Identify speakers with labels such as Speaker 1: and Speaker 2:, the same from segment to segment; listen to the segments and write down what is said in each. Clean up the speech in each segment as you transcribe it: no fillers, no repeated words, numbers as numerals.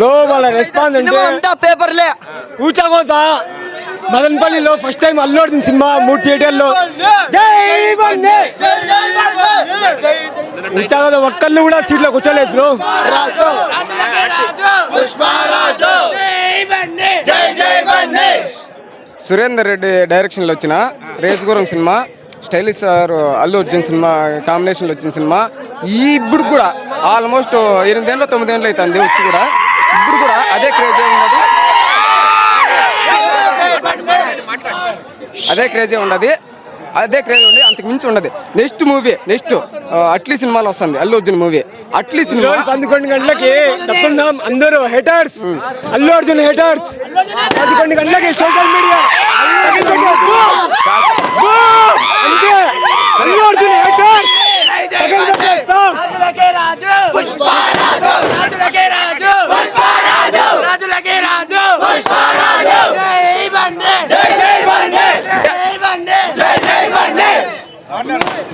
Speaker 1: లోపల రెస్పాన్స్ అంటే పేపర్లే ఊచకోత మదనపల్లిలో first time Allu Arjun cinema 3 థియేటర్లో ఊచకోత ఒక్కళ్ళు కూడా సీట్లో కూర్చోలేదు బ్రో.
Speaker 2: సురేందర్ రెడ్డి డైరెక్షన్లో వచ్చిన Race Gurram cinema, stylish star Allu Arjun cinema కాంబినేషన్లో వచ్చిన సినిమా. ఇప్పుడు కూడా ఆల్మోస్ట్ 8 ఏళ్ళు 9 ఏళ్ళు అవుతుంది వచ్చి కూడా ఇప్పుడు కూడా అదే క్రేజీ ఉన్నది, అదే క్రేజీ ఉండదు, అదే క్రేజ్ ఉంది, అంతకు మించి ఉండదు. నెక్స్ట్ మూవీ అట్లీ సినిమాలో వస్తుంది అల్లు అర్జున్ మూవీ. అట్లీ సినిమా 11 గంటలకి చెప్తున్నాం అందరూ హేటర్స్, అల్లు అర్జున్ హేటర్స్ 11 గంటలకి సోషల్ మీడియా అంతే. Allu Arjun haters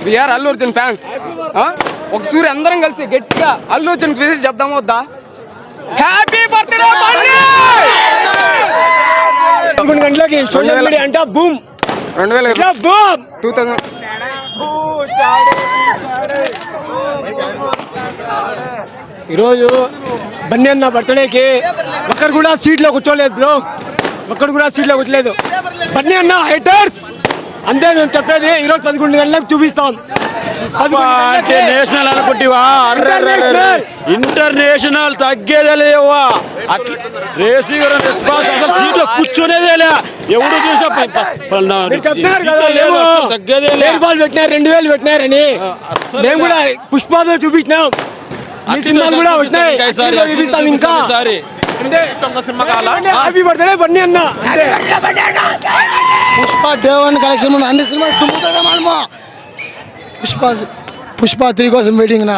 Speaker 2: we are Allu Arjun fans. ఒక సూర్య అందరం కలిసి గట్టిగా అల్లు అర్జున్ విజిట్ చెప్దాం వద్దా? హ్యాపీ బర్త్డే
Speaker 1: 11 గంటలకి సోషల్ మీడియా అంటే బూమ్
Speaker 2: 2000
Speaker 1: ఈరోజు బన్నీ అన్న బర్త్డేకి ఒక్కడు కూడా సీట్లో కూర్చోలేదు బ్రో, ఒక్కడు కూడా సీట్లో కూర్చోలేదు. బన్నీ అన్న హైటర్స్ అంతే మేము చెప్పేది. ఈరోజు 11 గంటలకు చూపిస్తాం.
Speaker 3: నేషనల్ అనుకుంటా, ఇంటర్నేషనల్ తగ్గేదే లేవా. అట్లా రేసింగ్ రెస్పాన్స్ అసలు సీట్లో కూర్చునేదే లే. ఎవడు చూసినా తగ్గేదే లే.
Speaker 1: 2000 పెట్టినారని మేము కూడా పుష్పాలు చూపించినాం, కూడా వచ్చినాయి. ఇంకా హ్యాపీ బర్త్డే బన్నీ అన్న.
Speaker 4: పుష్ప డే 1 కలెక్షన్ ముందు అన్ని సినిమా దుమ్ముతుందా మనము. పుష్ప 3 కోసం వెయిటింగ్ నా.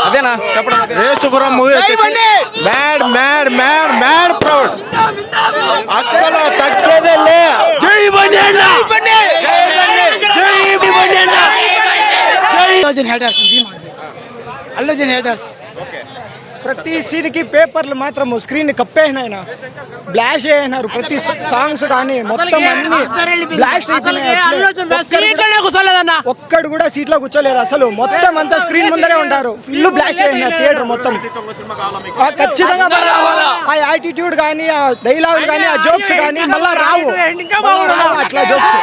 Speaker 2: అదేనా చెప్పడం.
Speaker 3: Race Gurram movie mad mad mad mad proud, అసలు తగ్గేదే లే. జై బన్నీ అన్న, జై బన్నీ అన్న.
Speaker 1: అల్లు అర్జున్ హేటర్స్ ప్రతి సీన్ కి పేపర్లు మాత్రం స్క్రీన్ కప్పేసినాయన, బ్లాష్ అయినారు. ప్రతి సాంగ్స్ కానీ మొత్తం అన్ని బ్లాస్ట్ ఒక్కడు కూడా సీట్ లో కూర్చోలేదు అసలు. మొత్తం అంతా స్క్రీన్ ముందరే ఉంటారు. ఫుల్ బ్లాస్ట్ అయినారు థియేటర్ మొత్తం. ఖచ్చితంగా ఆ యాటిట్యూడ్ కానీ, ఆ డైలాగులు కానీ, ఆ జోక్స్ కానీ మళ్ళా రావు అట్లా జోక్స్.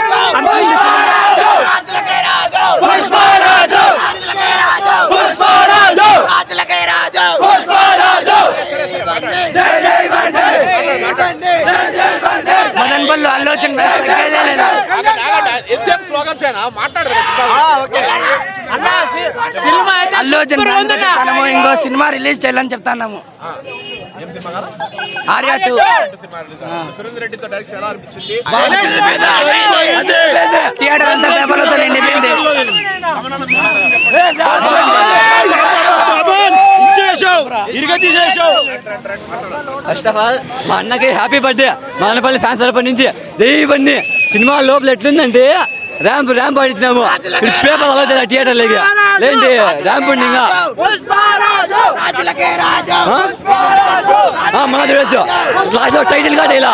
Speaker 4: మదనపల్లి అల్లు అర్జున్ అల్లు అర్జున్ చెప్తాము. ఇంకో సినిమా రిలీజ్ చేయాలని చెప్తాము. ఆర్యా 2 థియేటర్ అంతా పేపర్లతో నిండిపోయింది. ఫస్ట్ ఆఫ్ ఆల్ మా అన్నకి హ్యాపీ బర్త్డే. మదనపల్లి ఫ్యాన్స్ తరపు నుంచి జై బన్నీ. సినిమా లోపల ఎట్లుందంటే ర్యాంప్ ఆడిచ్చినాము. పేపర్ అవ్వదు థియేటర్ లేక లేండి ర్యాంప్ ఉంది. ఇంకా మన చూడొచ్చు లాస్ట్ టైటిల్ కార్డ్ ఇలా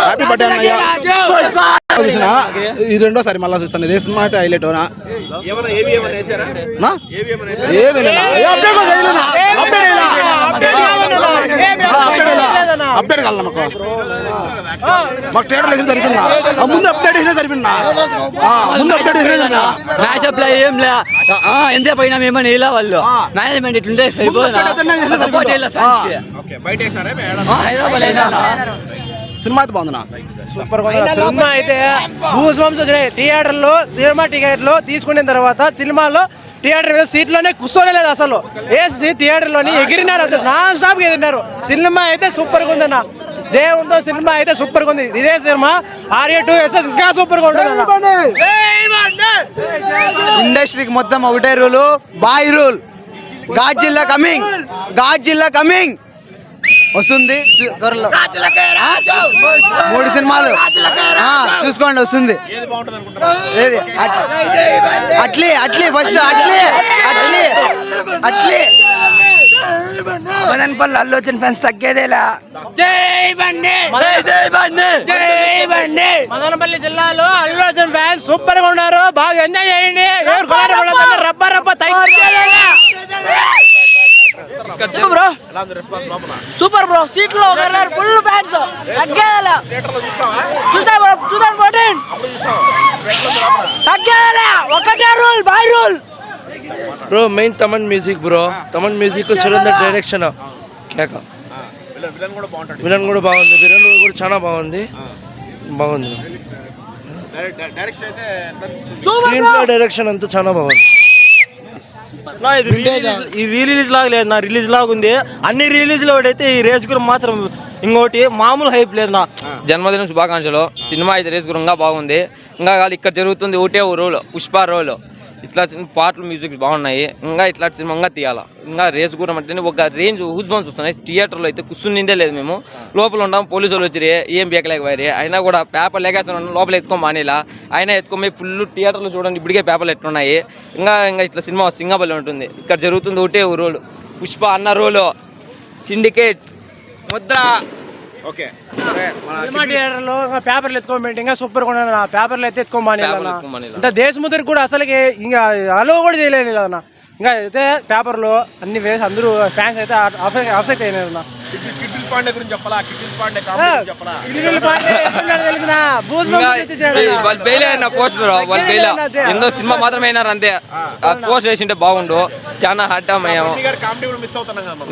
Speaker 5: హ్యాపీ బర్త్డే అన్నయ్య. ఇది రెండోసారి మళ్ళీ చూస్తాను. ఇదే సినిమా హైలైట్ అప్డేట్ కాల మాకు థియేటర్ వేసిన సరిపోయిందా? ముందు అప్డేట్ వేసినా సరిపోయిందా? ముందు అప్డేట్ వేసినా
Speaker 4: మ్యాచ్అప్ లో ఏం లే. ఎంత పైన ఏమని ఇలా వాళ్ళు మేనేజ్మెంట్ ఇట్లుంటే
Speaker 5: సినిమా అయితే బాగుంది.
Speaker 1: సినిమా అయితే గూస్ బంప్స్ వచ్చినాయి. సినిమా టికెట్లు తీసుకున్న తర్వాత సినిమాలో థియేటర్ మీద సీట్లోనే కూర్చోలేదు అసలు. వేసి థియేటర్ లోని ఎగిరినారు, నాన్ స్టాప్ ఎగిరినారు. సినిమా అయితే సూపర్ గా ఉందన్న. దేవుంతో సినిమా అయితే సూపర్ గా ఉంది. ఇదే సినిమా ఆర్యా 2 ఇంకా సూపర్ గా ఉంటుంది.
Speaker 4: ఇండస్ట్రీకి మొత్తం ఒకటే rule, boy rule. Godzilla coming.
Speaker 6: వస్తుంది త్వరలో 3 సినిమాలు చూసుకోండి వస్తుంది. ఏది అట్లీ ఫస్ట్ అట్లీ
Speaker 7: మదనపల్లి అల్లు అర్జున్ ఫ్యాన్స్ తగ్గేదేలా.
Speaker 1: మదనపల్లి జిల్లాలో అల్లు అర్జున్ ఫ్యాన్స్ సూపర్ గా ఉన్నారు. బాగా ఎంజాయ్ చేయండి. రబ్బ
Speaker 7: బ్రో సూపర్ బ్రో. సీట్లో ఫుల్ ఫ్యాన్స్ తగ్గేదేలా. చూసా బ్రో 2014 తగ్గేదేలా. ఒకటే rule by rule.
Speaker 3: Bro main Thaman music bro. Thaman music Surender direction కేక. విలన్ కూడా బాగుంది. విలన్ కూడా చాలా బాగుంది. స్క్రీన్ ప్లే డైరెక్షన్ అంతా చాలా బాగుంది.
Speaker 1: ఇది రిలీజ్ లాగా లేదు నా. రిలీజ్ లాగా ఉంది. అన్ని రిలీజ్ లో అయితే ఈ రేస్ గురించి మాత్రం ఇంకోటి మామూలు హైప్ లేదు నా.
Speaker 8: జన్మదిన శుభాకాంక్షలు. సినిమా అయితే రేస్ గురించి బాగుంది. ఇంకా ఇక్కడ జరుగుతుంది ఒకటే రోల్, పుష్ప రోల్. ఇట్లా పాటలు మ్యూజిక్ బాగున్నాయి. ఇంకా ఇట్లాంటి సినిమా తీయాలా. ఇంకా రేస్ గురం అంటే ఒక రేంజ్ హూస్ బంప్స్ వస్తున్నాయి. థియేటర్లో అయితే కూర్చునిందే లేదు. మేము లోపల ఉన్నాం. పోలీసు వాళ్ళు వచ్చి ఏం బేకలేకపోయారు. అయినా కూడా పేపర్ లేకేస్తున్నాను. లోపల ఎత్తుకో మానేలా. అయినా ఎత్తుకోమే ఫుల్ థియేటర్లో చూడండి. ఇప్పటికే పేపర్లు ఎట్లున్నాయి. ఇంకా ఇట్లా సినిమా సింగపల్లి ఉంటుంది. ఇక్కడ జరుగుతుంది ఒకటే రోల్, పుష్ప అన్న రోలు, సిండికేట్, ముద్ర.
Speaker 1: థియేటర్లో పేపర్లు ఎత్తుకోమంటే ఇంకా సూపర్ గా ఉన్నా. పేపర్లు అయితే ఎత్తుకోమని ఇంకా దేశముద్రికి కూడా అసలుకి ఇంకా అలో కూడా చేయలేదు కదా. ఇంకా అయితే పేపర్లో అన్ని వేసి అందరూ ఫ్యాన్స్ అయితే అఫెక్ట్ అయినారు.
Speaker 8: ఎంతో సినిమా మాత్రమే అయినారు అంతే. పోస్ట్ వేసింటే బాగుండు. చాలా హాట్ అయ్యాము.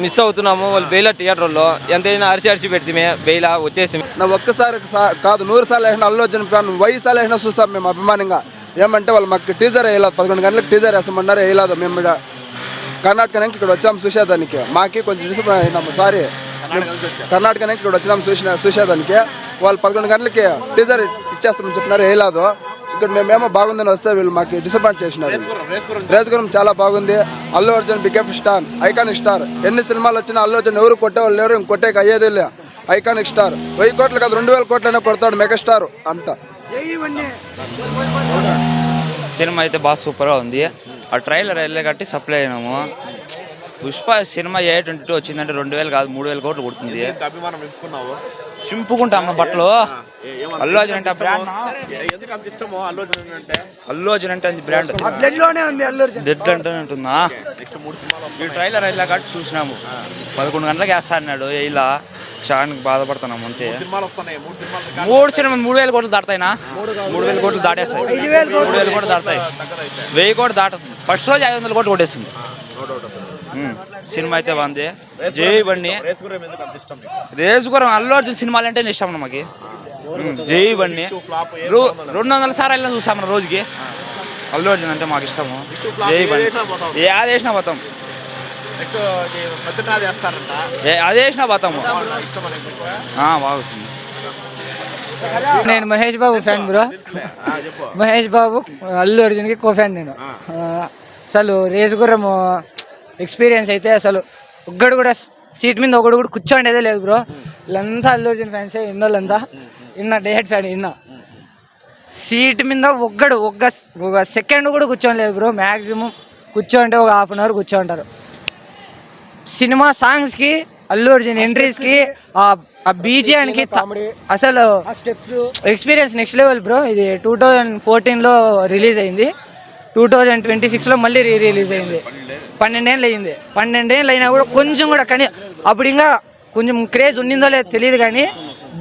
Speaker 8: మిస్ అవుతున్నాము. వాళ్ళు బెయిలా థియేటర్లో ఎంతైనా అరిసి పెడితే బెయిలా వచ్చేసి
Speaker 5: నా ఒక్కసారి కాదు 100 సార్లు వేసిన అల్లు అర్జున్ ఫ్యాన్ 1000 సార్లు వేసినా చూస్తాం మేము అభిమానంగా. ఏమంటే వాళ్ళు మాకు టీజర్ వేయలేదు. 11 గంటలకు టీజర్ వేస్తామన్నారు. వేయలేదు. మేము కర్ణాటక నుంచి ఇక్కడ వచ్చాము చూసేదానికి. మాకి కొంచెం డిసప్పాయింట్ అయినాము. సారీ, కర్ణాటక నుంచి ఇక్కడ వచ్చినాము చూసేదానికి. వాళ్ళు 11 గంటలకి టీజర్ ఇచ్చేస్తామని చెప్పినారు. వేయలేదు. ఇక్కడ మేమేమో బాగుందని వస్తే వీళ్ళు మాకు డిసప్పాయింట్ చేసినారు. రేస్ గురం చాలా బాగుంది. Allu Arjun biggest star, iconic star. ఎన్ని సినిమాలు వచ్చినా అల్లు అర్జున్ ఎవరు కొట్టేవాళ్ళు లేరు. కొట్టేకి అయ్యేది లే. Iconic star. 1000 కోట్లు కాదు 2000 కోట్లైనా కొడతాడు. మెగాస్టార్ అంతా.
Speaker 9: సినిమా అయితే బాగా సూపర్గా ఉంది. ఆ ట్రైలర్ వెళ్ళే కట్టి సప్లై అయినాము. పుష్ప సినిమా A22 వచ్చిందంటే 2000 కాదు 3000 కోట్లు కొడుతుంది. చింపుకుంటాం బట్టలు. అల్లు అర్జున్ అంటే బ్రాండ్. అల్లు అర్జున్ అంటే అది బ్రాండ్. బ్లడ్ అంటూనే ఉంటుందా. ఈ ట్రైలర్ వెళ్ళా కట్టి చూసినాము. 11 గంటలకు వేస్తా అన్నాడు. ఇలా చాలా బాధపడుతున్నాము అంతే. 3 సినిమా 3000 కోట్లు దాటుతాయినా. 3000 కోట్లు దాటేస్తాయి. 3000 కోట్లు దాటుతాయి. 1000 కోట్లు దాటుతుంది. ఫస్ట్ రోజు 500 కోట్లు కొట్టేస్తుంది. సినిమా అయితే బాగుంది. జై బండి. రేసు గురం అల్లు అర్జున్ సినిమాలు అంటే ఇష్టం మాకు. జై బండి 200 సార్లు వెళ్ళినా చూస్తాం రోజుకి. అల్లు అర్జున్ అంటే మాకు ఇష్టము. జై బండి. అది వేసినా పోతాం. అది వేసినా పోతాము. బాగా వస్తుంది.
Speaker 7: నేను మహేష్ బాబు ఫ్యాన్ బ్రో. మహేష్ బాబు అల్లు అర్జున్కి కో ఫ్యాన్ నేను. అసలు రేసు గుర్రం ఎక్స్పీరియన్స్ అయితే అసలు ఒక్కడు కూడా సీట్ మీద ఒకడు కూడా కూర్చోండేదే లేదు బ్రో. వీళ్ళంతా అల్లు అర్జున్ ఫ్యాన్సే. ఇన్నోళ్ళంతా డేట్ ఫ్యాన్. సీట్ మీద ఒక సెకండ్ కూడా కూర్చోలేదు బ్రో. మ్యాక్సిమం కూర్చోంటే ఒక ½ అవర్ కూర్చోంటారు. సినిమా సాంగ్స్కి, అల్లు అర్జున్ ఎంట్రీస్కి, ఆ బీజియానికి అసలు ఎక్స్పీరియన్స్ నెక్స్ట్ లెవెల్ బ్రో. ఇది 2014లో రిలీజ్ అయింది. 2026లో మళ్ళీ రిలీజ్ అయింది. 12 ఏళ్ళు అయింది. 12 ఏళ్ళు అయినా కూడా కొంచెం కూడా కానీ అప్పుడు ఇంకా కొంచెం క్రేజ్ ఉన్నిందో లేదో తెలియదు కానీ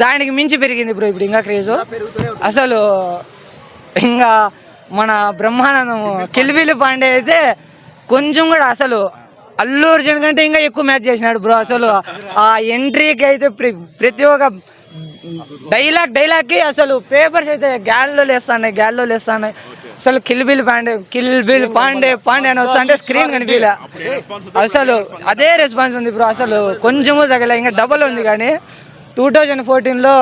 Speaker 7: దానికి మించి పెరిగింది బ్రో ఇప్పుడు ఇంకా క్రేజ్. అసలు ఇంకా మన బ్రహ్మానందం కిల్బిలి పాండే అయితే కొంచెం కూడా అసలు అల్లు అర్జున్ కంటే ఇంకా ఎక్కువ మ్యాచ్ చేసినాడు బ్రో. అసలు ఆ ఎంట్రీకి అయితే ప్రతి ఒక్క డైలాగ్కి అసలు పేపర్స్ అయితే గ్యాల్లో లేస్తాయి. అసలు కిల్బిల్ పాండే అని వస్తా అంటే స్క్రీన్ కనిపించలే. అసలు అదే రెస్పాన్స్ ఉంది బ్రో. అసలు కొంచెము తగ్గలే. ఇంకా డబల్ ఉంది కానీ 2014లో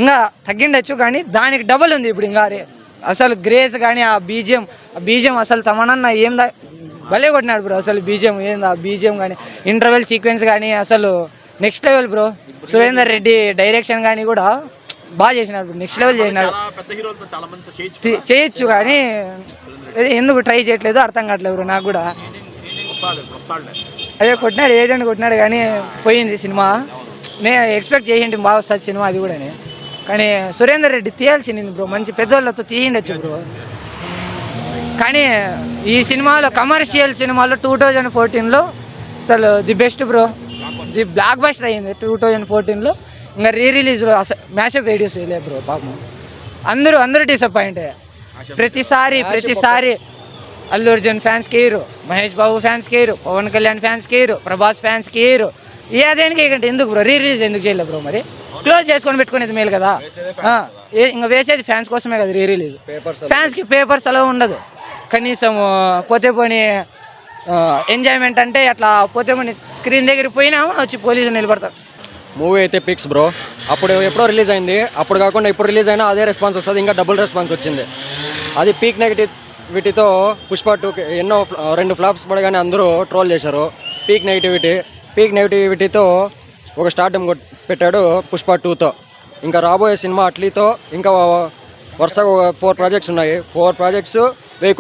Speaker 7: ఇంకా తగ్గిండొచ్చు కానీ దానికి డబల్ ఉంది ఇప్పుడు. ఇంకా అసలు గ్రేస్ కానీ ఆ బీజియం అసలు తమనన్న భలే కొట్టినాడు బ్రో. అసలు బీజియం కానీ ఇంటర్వెల్ సీక్వెన్స్ కానీ అసలు next level bro. Surender Reddy direction కానీ కూడా బాగా చేసినాడు బ్రో, నెక్స్ట్ లెవెల్ చేసినాడు. చేయొచ్చు కానీ ఎందుకు ట్రై చేయట్లేదు అర్థం కావట్లేదు బ్రో నాకు కూడా. అదే కొట్టినాడు, ఏజెంట్ కొట్టినాడు కానీ పోయింది సినిమా. నేను ఎక్స్పెక్ట్ చేసింటి బాగా వస్తుంది సినిమా అది కూడా, కానీ సురేందర్ రెడ్డి తీయాల్సింది బ్రో, మంచి పెద్దోళ్ళతో తీయండొచ్చు బ్రో. కానీ ఈ సినిమాలో కమర్షియల్ సినిమాలో 2014లో అసలు the best bro, the block buster అయింది 2014లో. ఇంకా రిలీజ్లో అసలు మ్యాషప్ వీడియోస్ వేయలేదు బ్రో పాపం. అందరూ డిసప్పాయింట్. ప్రతిసారి అల్లు అర్జున్ ఫ్యాన్స్కి హీరో, మహేష్ బాబు ఫ్యాన్స్కి హీరో, పవన్ కళ్యాణ్ ఫ్యాన్స్కి హీరో, ప్రభాస్ ఫ్యాన్స్కి హీరో. ఏదేనికి ఎందుకు బ్రో రిలీజ్ ఎందుకు చేయలేదు బ్రో? మరి క్లోజ్ చేసుకొని పెట్టుకునేది మేలు కదా. ఇంకా వేసేది ఫ్యాన్స్ కోసమే కదా రిలీజ్. ఫ్యాన్స్కి పేపర్స్ అలా ఉండదు. కనీసం పోతే పోనీ ఎంజాయ్మెంట్ అంటే అట్లా పోతే పోనీ స్క్రీన్ దగ్గరికి పోయినామా వచ్చి పోలీసులు నిలబడతారు.
Speaker 2: మూవీ అయితే పిక్స్ బ్రో. అప్పుడు ఎప్పుడో రిలీజ్ అయింది, అప్పుడు కాకుండా ఇప్పుడు రిలీజ్ అయినా అదే రెస్పాన్స్ వస్తుంది, ఇంకా డబుల్ రెస్పాన్స్ వచ్చింది. అది పీక్ నెగిటివిటీతో పుష్ప 2కి ఎన్నో 2 ఫ్లాప్స్ పడగానే అందరూ ట్రోల్ చేశారు. పీక్ నెగిటివిటీతో ఒక స్టార్టమ్ పెట్టాడు పుష్ప 2తో. ఇంకా రాబోయే సినిమా అట్లీతో ఇంకా వరుసగా 4 ప్రాజెక్ట్స్ ఉన్నాయి. 4 ప్రాజెక్ట్స్ 1000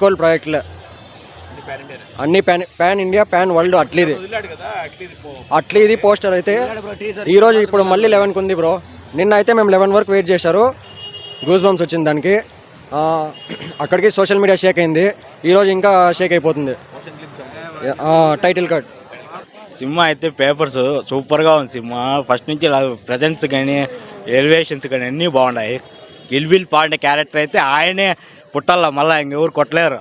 Speaker 2: కోట్ల ప్రాజెక్టులే, అన్ని పాన్ ఇండియా పాన్ వరల్డ్. అట్లీది పోస్టర్ అయితే ఈరోజు ఇప్పుడు మళ్ళీ 11కి ఉంది బ్రో. నిన్న అయితే మేము 11 వరకు వెయిట్ చేశారు, గూస్ బంప్స్ వచ్చింది దానికి. అక్కడికి సోషల్ మీడియా షేక్ అయింది, ఈరోజు ఇంకా షేక్ అయిపోతుంది. టైటిల్ కట్
Speaker 9: సినిమా అయితే పేపర్స్ సూపర్గా ఉంది సినిమా. ఫస్ట్ నుంచి ప్రజెంట్స్ కానీ ఎలివేషన్స్ కానీ అన్నీ బాగున్నాయి. గిల్బిల్ పాండే క్యారెక్టర్ అయితే ఆయనే పుట్టాల, మళ్ళీ ఇంకెవరు కొట్టలేరు.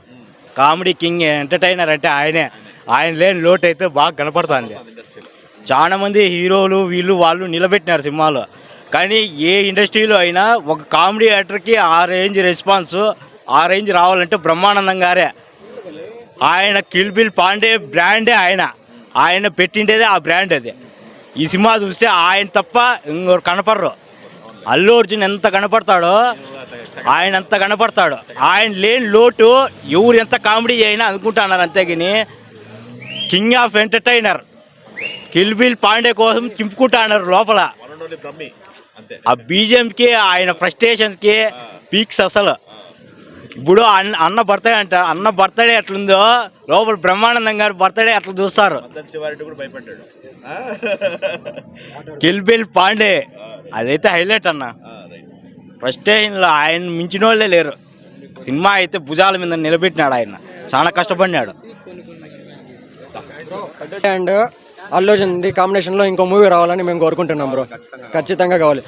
Speaker 9: కామెడీ కింగ్, ఎంటర్టైనర్ అంటే ఆయన లేని లోటు అయితే బాగా కనపడుతుంది. చాలా మంది హీరోలు వాళ్ళు నిలబెట్టినారు సినిమాలో. కానీ ఏ ఇండస్ట్రీలో అయినా ఒక కామెడీ యాక్టర్కి ఆ రేంజ్ రెస్పాన్స్, ఆ రేంజ్ రావాలంటే బ్రహ్మానందం గారే. ఆయన కిల్బిల్ పాండే బ్రాండే ఆయన పెట్టిండేదే ఆ బ్రాండ్ అది. ఈ సినిమా చూస్తే ఆయన తప్ప ఇంకొకరు కనపడరు. అల్లు అర్జున్ ఎంత కనపడతాడో ఆయన అంత కనపడతాడు. ఆయన లేని లోటు ఎవరు ఎంత కామెడీ అయినా అనుకుంటున్నారు, అంతేగాని king of entertainer Kill Bill Pandey కోసం చింపుకుంటున్నారు లోపల. ఆ బీజిఎంకి ఆయన ఫ్రస్ట్రేషన్స్కి పీక్స్ అసలు. ఇప్పుడు అన్న బర్త్డే ఎట్లుందో లోపల బ్రహ్మానందం గారు బర్త్డే అట్లా చూస్తారు. కిల్బిల్ పాండే అదైతే హైలైట్ అన్న. ఫ్రస్ట్రేషన్లో ఆయన మించిన వాళ్ళే లేరు. సినిమా అయితే భుజాల మీద నిలబెట్టినాడు, ఆయన చాలా కష్టపడినాడు.
Speaker 2: అండ్ అల్లు అర్జున్ కాంబినేషన్లో ఇంకో మూవీ రావాలని మేము కోరుకుంటున్నాం బ్రో. ఖచ్చితంగా కావాలి.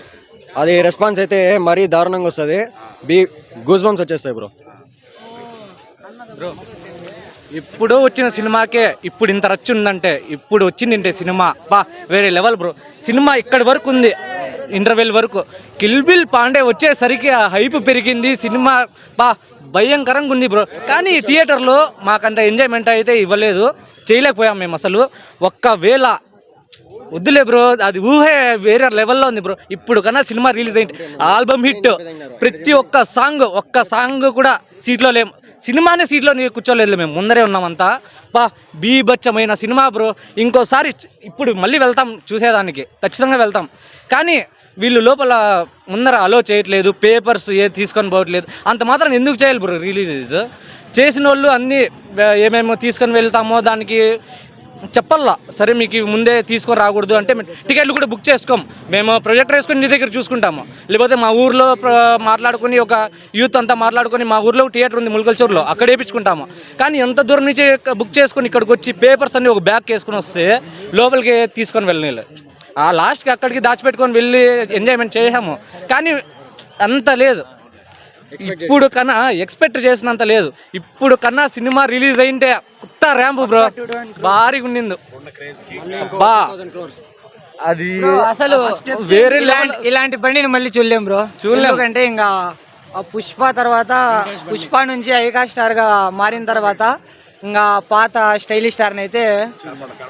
Speaker 2: అది రెస్పాన్స్ అయితే మరీ దారుణంగా వస్తుంది, గూస్ బంప్స్ వచ్చేస్తాయి బ్రో.
Speaker 1: ఇప్పుడు వచ్చిన సినిమాకే ఇప్పుడు ఇంత రచ్చ ఉందంటే, ఇప్పుడు వచ్చిందంటే సినిమా వేరే లెవెల్ బ్రో. సినిమా ఇక్కడి వరకు ఉంది, ఇంటర్వెల్ వరకు. కిల్బిల్ పాండే వచ్చేసరికి ఆ హైప్ పెరిగింది. సినిమా భయంకరంగా ఉంది బ్రో. కానీ థియేటర్లో మాకంత ఎంజాయ్మెంట్ అయితే ఇవ్వలేదు, చేయలేకపోయాం మేము అసలు. ఒక్కవేళ వద్దులే బ్రో, అది ఊహే వేరే లెవెల్లో ఉంది బ్రో. ఇప్పుడు కన్నా సినిమా రిలీజ్ అయింది, ఆల్బమ్ హిట్. ప్రతి ఒక్క సాంగ్ కూడా సీట్లో లేము, సినిమానే సీట్లో కూర్చోలేదు, మేము ముందరే ఉన్నామంతా. బీభత్సమైన సినిమా బ్రో. ఇంకోసారి ఇప్పుడు మళ్ళీ వెళ్తాం చూసేదానికి, ఖచ్చితంగా వెళ్తాం. కానీ వీళ్ళు లోపల ముందర అలో చేయట్లేదు, పేపర్స్ తీసుకొని పోవట్లేదు. అంత మాత్రం ఎందుకు చేయాలి బ్రో రిలీజ్? చేసిన వాళ్ళు అన్నీ ఏమేమో తీసుకొని వెళ్తామో దానికి చెప్పల్లా. సరే మీకు ముందే తీసుకొని రాకూడదు అంటే టికెట్లు కూడా బుక్ చేసుకోం, మేము ప్రొజెక్టర్ వేసుకొని నీ దగ్గర చూసుకుంటాము. లేకపోతే మా ఊర్లో మాట్లాడుకుని ఒక యూత్ అంతా మాట్లాడుకొని మా ఊర్లో థియేటర్ ఉంది ముల్కల్చూరులో, అక్కడ వేయించుకుంటాము. కానీ ఎంత దూరం నుంచి బుక్ చేసుకొని ఇక్కడికి వచ్చి పేపర్స్ అన్ని ఒక బ్యాగ్ వేసుకొని వస్తే లోపలికి తీసుకొని వెళ్ళలేదు. ఆ లాస్ట్కి అక్కడికి దాచిపెట్టుకొని వెళ్ళి ఎంజాయ్మెంట్ చేసాము. కానీ అంత లేదు, ఇప్పుడు కన్నా ఎక్స్పెక్ట్ చేసినంత లేదు. ఇప్పుడు కన్నా సినిమా రిలీజ్ అయింటే కొత్త ర్యాంప్ బ్రో, భారీగా ఉండింది. అది అసలు వేరే
Speaker 7: ఇలాంటి బండిని మళ్ళీ చూడలేం బ్రో, చూడలేకంటే ఇంకా పుష్ప తర్వాత, పుష్ప నుంచి ఐకా స్టార్ గా మారిన తర్వాత ఇంకా పాత స్టైలిష్ స్టార్ అయితే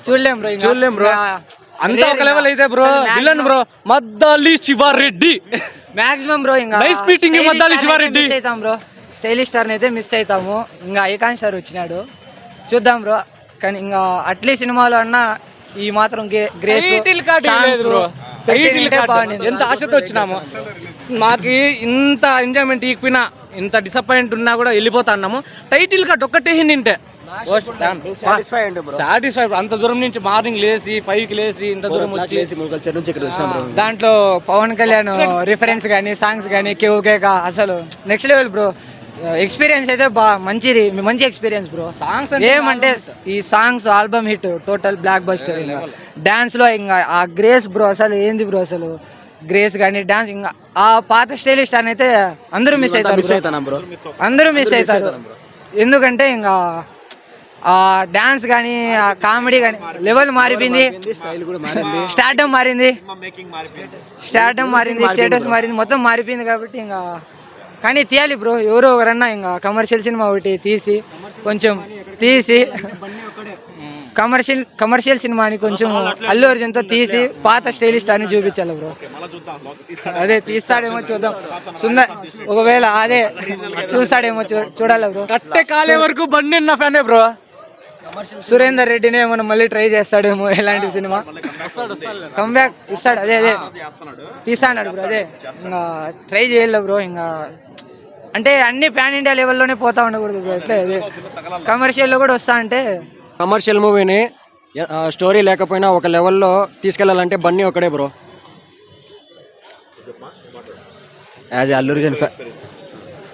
Speaker 7: చూడలేం బ్రో.
Speaker 1: అంతా ఒక లెవెల్ అయితే bro. Villain bro Maddali Shiva Reddy
Speaker 7: maximum bro. ఇంకా
Speaker 1: నైస్ మీటింగ్ మద్దాలి శివారెడ్డి
Speaker 7: అవుతాం బ్రో, స్టైలిష్ స్టార్ అయితే మిస్ అవుతాము. ఇంకా ఐకాన్ స్టార్ వచ్చినాడు, చూద్దాం బ్రో. కానీ ఇంకా అట్లీ సినిమాలో అన్నా ఈ మాత్రం గ్రేస్
Speaker 1: టైటిల్ కార్డ్ లేదు బ్రో. టైటిల్ కార్డ్ ఎంత ఆశతో వచ్చినాము, మాకు ఇంత ఎంజాయ్మెంట్ ఇకపోయినా ఇంత డిసప్పాయింట్ ఉన్నా కూడా వెళ్ళిపోతా అన్నాము. టైటిల్ కార్డ్ ఒక్కటే నింటే సాటిస్ఫై. అంత దూరం నుంచి మార్నింగ్ లేసి 5కి లేసి ఇంత దూరం వచ్చి
Speaker 7: దాంట్లో పవన్ కళ్యాణ్ రిఫరెన్స్ కానీ సాంగ్స్ కానీ కేక అసలు నెక్స్ట్ లెవెల్ బ్రో. ఎక్స్పీరియన్స్ అయితే మంచి ఎక్స్పీరియన్స్ బ్రో.
Speaker 1: సాంగ్స్
Speaker 7: ఏమంటే ఈ songs album hit, total block buster. Dance లో ఇంకా ఆ గ్రేస్ బ్రో అసలు ఏంది బ్రో, అసలు గ్రేస్ కానీ డాన్స్ ఇంకా ఆ పాత స్టైలిస్ట్ అని అయితే అందరూ మిస్ అవుతారు, అందరూ మిస్ అవుతారు. ఎందుకంటే ఇంకా ఆ డాన్స్ కానీ ఆ కామెడీ కానీ లెవెల్ మారిపోయింది, స్టార్డమ్ మారింది, స్టేటస్ మారింది, మొత్తం మారిపోయింది. కాబట్టి ఇంకా కానీ తీయాలి బ్రో, ఎవరో ఒకరన్నా ఇంకా కమర్షియల్ సినిమా ఒకటి తీసి కమర్షియల్ సినిమాని కొంచెం అల్లు అర్జున్తో తీసి పాత స్టైలిస్ట్ అని చూపించాలి బ్రో. అదే తీస్తాడేమో చూద్దాం. ఒకవేళ అదే చూస్తాడేమో చూడాలి బ్రో.
Speaker 1: కట్టే కాలే వరకు బండి నా ఫ్యానే బ్రో.
Speaker 7: సురేందర్ రెడ్డినే ఏమన్నా మళ్ళీ ట్రై చేస్తాడేమో, ఎలాంటి సినిమా కంబ్యాక్ ఇస్తాడు. అదే తీస్తాడు బ్రో. అదే ఇంకా ట్రై చేయాలి బ్రో. ఇంకా అంటే అన్ని పాన్ ఇండియా లెవెల్లోనే పోతా ఉండకూడదు బ్రో. ఎట్లా అదే కమర్షియల్లో కూడా వస్తా అంటే
Speaker 10: కమర్షియల్ మూవీని స్టోరీ లేకపోయినా ఒక లెవెల్లో తీసుకెళ్లాలంటే బన్నీ ఒకడే bro.
Speaker 11: As Allu Arjun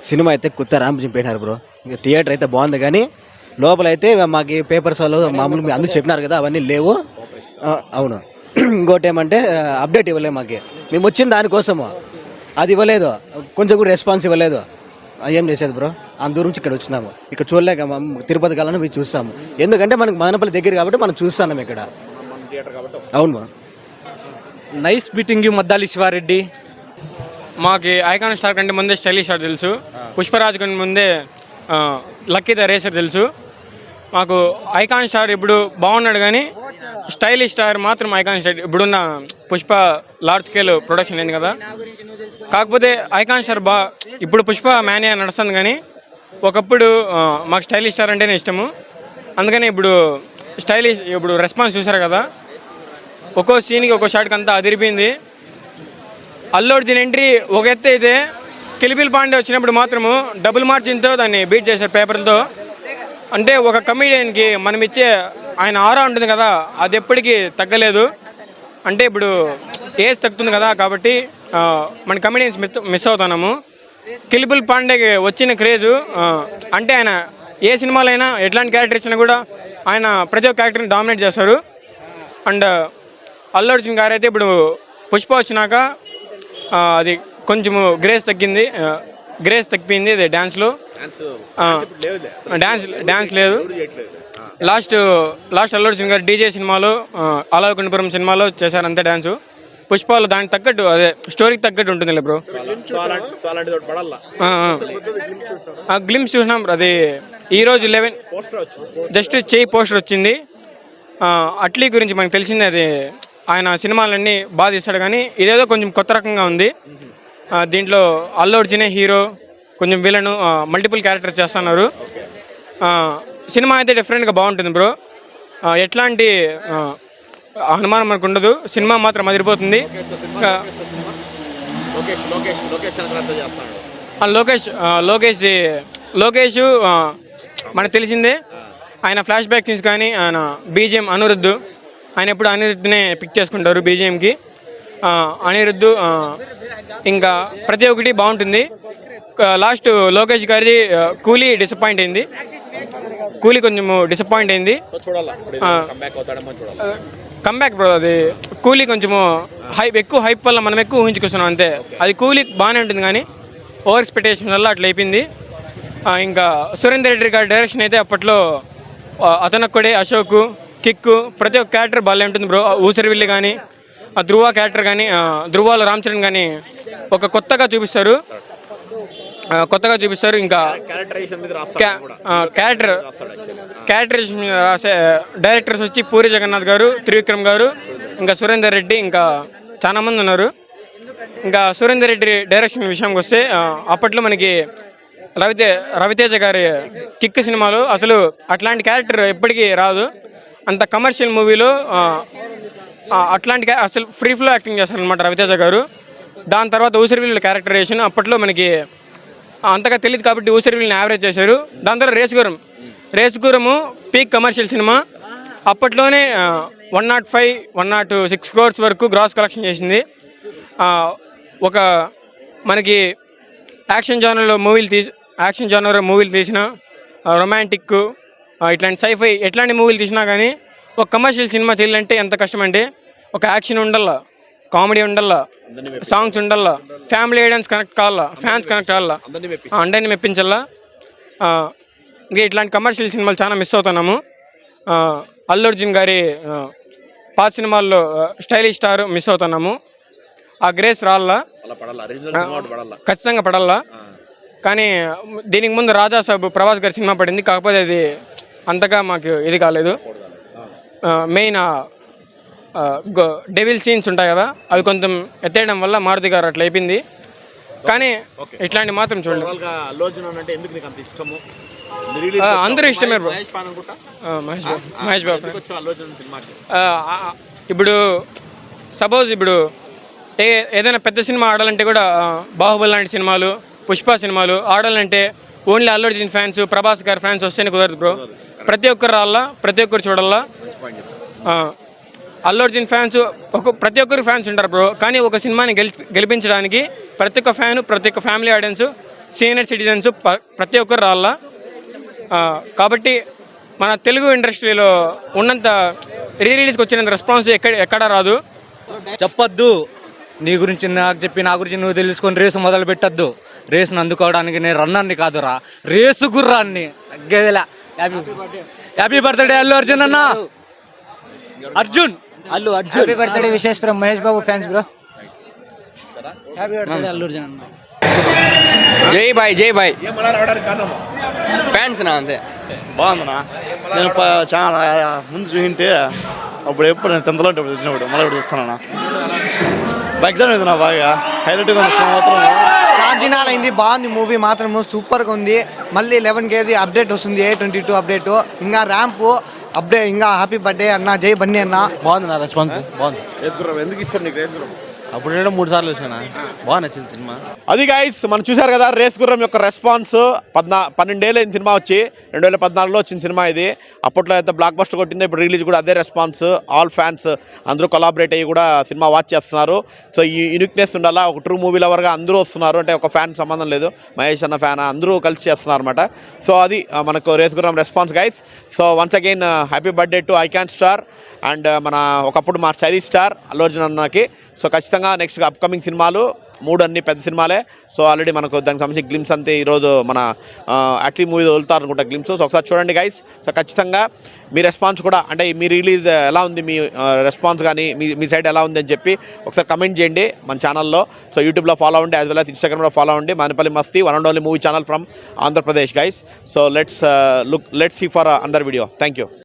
Speaker 11: cinema అయితే కొత్త ర్యాంప్ చింపేసినారు బ్రో. ఇంకా థియేటర్ అయితే బాగుంది కానీ లోపల అయితే మాకు పేపర్స్ వాళ్ళు మామూలు అందరూ చెప్పినారు కదా, అవన్నీ లేవు. అవును, ఇంకోటి ఏమంటే అప్డేట్ ఇవ్వలేదు మాకు. మేము వచ్చిన దానికోసము అది ఇవ్వలేదు, కొంచెం కూడా రెస్పాన్స్ ఇవ్వలేదు. ఏం చేసేది బ్రో, అంత దూరం నుంచి ఇక్కడ వచ్చినాము. ఇక్కడ చూడలేక తిరుపతి కాలని పోయి చూస్తాము. ఎందుకంటే మనకు మదనపల్లి దగ్గర కాబట్టి మనం చూస్తున్నాం ఇక్కడ. అవును bro.
Speaker 1: Nice meeting Maddali Shiva Reddy.
Speaker 12: మాకు ఐకాన్ స్టార్ కంటే ముందే స్టైలిష్ స్టార్ తెలుసు, పుష్పరాజ్ కంటే ముందే లక్కీ ద రేసర్ తెలుసు. మాకు ఐకాన్ స్టార్ ఇప్పుడు బాగున్నాడు కానీ స్టైలిష్ స్టార్ మాత్రం ఐకాన్ స్టార్. ఇప్పుడున్న పుష్ప లార్జ్ స్కేల్ ప్రొడక్షన్ అయింది కదా, కాకపోతే ఐకాన్ స్టార్ ఇప్పుడు పుష్ప మేనియా నడుస్తుంది కానీ ఒకప్పుడు మాకు స్టైలిష్ స్టార్ అంటేనే ఇష్టము. అందుకని ఇప్పుడు రెస్పాన్స్ చూసారు కదా, ఒక్కో సీన్కి ఒక్కో షాట్కి అంతా అదిరిపోయింది. అల్లు అర్జున్ ఎంట్రీ ఒక ఎత్తు అయితే కిలిపిల్ పాండే వచ్చినప్పుడు మాత్రము డబుల్ మార్జిన్తో దాన్ని బీట్ చేశారు పేపర్లతో. అంటే ఒక కమెడియన్కి మనం ఇచ్చే ఆయన ఆరా ఉంటుంది కదా, అది ఎప్పటికీ తగ్గలేదు. అంటే ఇప్పుడు ఏజ్ తగ్గుతుంది కదా, కాబట్టి మన కమెడియన్స్ మిస్ అవుతున్నాము. కిలిపిల్ పాండేకి వచ్చిన క్రేజు అంటే ఆయన ఏ సినిమాలైనా ఎట్లాంటి క్యారెక్టర్ ఇచ్చినా కూడా ఆయన ప్రతి ఒక్క క్యారెక్టర్ని డామినేట్ చేస్తారు. అండ్ అల్లు అర్జున్ గారు అయితే ఇప్పుడు పుష్ప వచ్చినాక అది కొంచెము గ్రేస్ తగ్గిపోయింది. అది డ్యాన్స్ లేదు. లాస్ట్ అల్లు అర్జున్ గారు డీజే సినిమాలో అలవకుండపురం సినిమాలో చేశారు అంతే డ్యాన్సు. పుష్పాలు దానికి తగ్గట్టు అదే స్టోరీకి తగ్గట్టు ఉంటుంది బ్రో. గ్లిమ్స్ చూసినాం అది ఈరోజు 11 జస్ట్ చేయి పోస్టర్ వచ్చింది. అట్లీ గురించి మనకు తెలిసింది, అది ఆయన సినిమాలన్నీ బాగా తీస్తాడు కానీ ఇదేదో కొంచెం కొత్త రకంగా ఉంది. దీంట్లో అల్లు అర్జునే హీరో, కొంచెం విలను, మల్టిపుల్ క్యారెక్టర్స్ చేస్తున్నారు. సినిమా అయితే డిఫరెంట్గా బాగుంటుంది బ్రో. ఎట్లాంటి అనుమానం మనకు ఉండదు, సినిమా మాత్రం అదిరిపోతుంది. లోకేష్ మనకు తెలిసిందే, ఆయన ఫ్లాష్ బ్యాక్ సీన్స్ కానీ ఆయన బీజిఎం అనిరుద్ధ్, ఆయన ఎప్పుడు అనిరుద్ధ్నే పిక్ చేసుకుంటారు బీజిఎంకి. అనిరుద్ధ్ ఇంకా ప్రతి ఒక్కటి బాగుంటుంది. లాస్ట్ లోకేష్ గారిది కూలీ డిసప్పాయింట్ అయింది. కూలీ కొంచెం డిసప్పాయింట్ అయింది. Comeback bro. అది కూలీ కొంచెము ఎక్కువ హైప్ వల్ల మనం ఎక్కువ ఊహించుకొస్తున్నాం అంతే. అది కూలీ బాగానే ఉంటుంది కానీ ఓవర్ ఎక్స్పెక్టేషన్ వల్ల అట్లా అయిపోయింది. ఇంకా సురేందర్ రెడ్డి గారి డైరెక్షన్ అయితే అప్పట్లో అతనొక్కడే, అశోక్, కిక్కు, ప్రతి ఒక్క క్యారెక్టర్ బాగా ఉంటుంది బ్రో. ఊసరివిల్లి కానీ, ధ్రువ క్యారెక్టర్ కానీ, ధృవాల రామ్ చరణ్ కానీ ఒక కొత్తగా చూపిస్తారు. ఇంకా క్యారెక్టరేషన్ రాసే డైరెక్టర్స్ వచ్చి పూరి జగన్నాథ్ గారు, త్రివిక్రమ్ గారు, ఇంకా సురేందర్ రెడ్డి, ఇంకా చాలామంది ఉన్నారు. ఇంకా సురేందర్ రెడ్డి డైరెక్షన్ విషయానికి వస్తే అప్పట్లో మనకి రవితేజ గారి కిక్ సినిమాలో అసలు అట్లాంటి క్యారెక్టర్ ఎప్పటికీ రాదు. అంత కమర్షియల్ మూవీలో అట్లాంటి అసలు ఫ్రీ ఫ్లో యాక్టింగ్ చేస్తారనమాట రవితేజ గారు. దాని తర్వాత ఊసరివిల్లు క్యారెక్టరైజేషన్ అప్పట్లో మనకి అంతగా తెలియదు కాబట్టి ఊసరివిల్ని యావరేజ్ చేశారు. దాని తర్వాత రేసుగురము పీక్ కమర్షియల్ సినిమా. అప్పట్లోనే 105, 106 crores వరకు గ్రాస్ కలెక్షన్ చేసింది. ఒక మనకి యాక్షన్ జానర్ మూవీలు తీసిన రొమాంటిక్ ఇట్లాంటి సైఫై ఎట్లాంటి మూవీలు తీసినా కానీ ఒక కమర్షియల్ సినిమా తీయాలంటే ఎంత కష్టం అంటే ఒక యాక్షన్ ఉండాలా, కామెడీ ఉండాలా, సాంగ్స్ ఉండాలా, ఫ్యామిలీ ఐడియన్స్ కనెక్ట్ కావాలా, ఫ్యాన్స్ కనెక్ట్ కావాలా, అందరినీ మెప్పించాలా. ఇంకా ఇట్లాంటి కమర్షియల్ సినిమాలు చాలా మిస్ అవుతున్నాము. అల్లు అర్జున్ గారి పాత సినిమాల్లో స్టైలిష్ స్టార్ మిస్ అవుతున్నాము. ఆ గ్రేస్ రాళ్ళ ఖచ్చితంగా పడాలా. కానీ దీనికి ముందు రాజాసాబు ప్రభాస్ గారి సినిమా పడింది, కాకపోతే అది అంతగా మాకు ఇది కాలేదు. మెయిన్ డెవిల్ సీన్స్ ఉంటాయి కదా, అవి కొంచెం ఎత్తేయడం వల్ల మారుతి గారు అట్లా అయిపోయింది. కానీ ఇట్లాంటి మాత్రం చూడండి. అందరూ ఇష్టమే బ్రో. మహేష్ బాబు ఇప్పుడు సపోజ్ ఏదైనా పెద్ద సినిమా ఆడాలంటే కూడా బాహుబలి లాంటి సినిమాలు, పుష్ప సినిమాలు ఆడాలంటే ఓన్లీ అల్లు అర్జున్ ఫ్యాన్స్, ప్రభాస్ గారి ఫ్యాన్స్ వస్తేనే కుదరదు బ్రో. ప్రతి ఒక్కరు రావాలా, ప్రతి ఒక్కరు చూడాలా. అల్లు అర్జున్ ఫ్యాన్స్ ప్రతి ఒక్కరు ఫ్యాన్స్ ఉంటారు బ్రో. కానీ ఒక సినిమాని గెలిపించడానికి ప్రతి ఒక్క ఫ్యాను, ప్రతి ఒక్క ఫ్యామిలీ ఆడియన్స్, సీనియర్ సిటిజన్స్ ప్రతి ఒక్కరు రావాలా. కాబట్టి మన తెలుగు ఇండస్ట్రీలో ఉన్నంత రిలీజ్కి వచ్చినంత రెస్పాన్స్ ఎక్కడా రాదు.
Speaker 4: చెప్పొద్దు నీ గురించి నాకు చెప్పి నా గురించి నువ్వు తెలుసుకొని రేసు మొదలు పెట్టద్దు. రేసును అందుకోవడానికి నేను రన్నర్ని కాదురా, రేసు గుర్రాన్ని. తగ్గేదిలా. హ్యాపీ బర్త్డే అల్లు అర్జున్ అన్న. Arjun
Speaker 7: happy birthday wishes from Mahesh Babu fans bro. Happy birthday Allu Arjun అన్న.
Speaker 2: జై బాయ్ ఫ్యాన్స్ నా అంతే.
Speaker 3: బాగుందన్నా. నేను చాలా ముందు చూసింటే అప్పుడు ఎప్పుడు నేను 10th లో చూసినప్పుడు మళ్ళీ ఇప్పుడు చూస్తానన్నా. ఎగ్జామ్ ఉంది నా బాగా హైలైట్ మాత్రం
Speaker 6: దినాలు అయింది. బాగుంది మూవీ మాత్రం, సూపర్గా ఉంది. మళ్ళీ 11 కేజీ అప్డేట్ వస్తుంది, A22 అప్డేట్. ఇంకా ర్యాంపు అప్డేట్. ఇంకా హ్యాపీ బర్త్డే అన్న, జై బన్నీ అన్న.
Speaker 11: బాగుంది నా రెస్పాన్స్, బాగుంది.
Speaker 5: ఎందుకు ఇష్టం నీకు రేస్ గుర్రం?
Speaker 11: అప్పుడు 3 సార్లు చూసాను, బాగా నచ్చింది సినిమా.
Speaker 13: అది గైస్ మనం చూశారు కదా రేస్ గుర్రం యొక్క రెస్పాన్స్. 12 ఏళ్ళ సినిమా వచ్చి 2014లో వచ్చిన సినిమా ఇది. అప్పట్లో అయితే బ్లాక్ బస్టర్ కొట్టింది, ఇప్పుడు రిలీజ్ కూడా అదే రెస్పాన్స్. ఆల్ ఫ్యాన్స్ అందరూ కొలాబరేట్ అయ్యి కూడా సినిమా వాచ్ చేస్తున్నారు. సో ఈ యూనిక్నెస్ ఉండాలా. ఒక ట్రూ మూవీ లవర్గా అందరూ వస్తున్నారు, అంటే ఒక ఫ్యాన్ సంబంధం లేదు, మహేష్ అన్న ఫ్యాన్ అందరూ కలిసి చేస్తున్నారు అనమాట. సో అది మనకు రేస్ గుర్రం response guys. So once again happy birthday to icon star and మన ఒకప్పుడు మా స్టైలిష్ స్టార్ అల్లు అర్జున్ అన్నకి. సో ఖచ్చితంగా నెక్స్ట్ అప్కమింగ్ సినిమాలు 3 అన్ని పెద్ద సినిమాలే. సో ఆల్రెడీ మనకు దానికి సంబంధించి గ్లిమ్స్ అంతే ఈరోజు మన అట్లీ మూవీ వదులుతారు అనుకుంటా గ్లిమ్స్. సో ఒకసారి చూడండి గైస్. సో ఖచ్చితంగా మీ రెస్పాన్స్ కూడా, అంటే మీ రిలీజ్ ఎలా ఉంది, మీ రెస్పాన్స్ కానీ మీ సైడ్ ఎలా ఉంది అని చెప్పి ఒకసారి కమెంట్ చేయండి మన ఛానల్లో. సో యూట్యూబ్లో ఫాలో అవ్వండి, యాజ్ వెల్ యాజ్ ఇన్స్టాగ్రామ్లో ఫాలో అవ్వండి. Manipalli Masti, one and only movie channel from Andhra Pradesh guys. So let's see for another video. Thank you.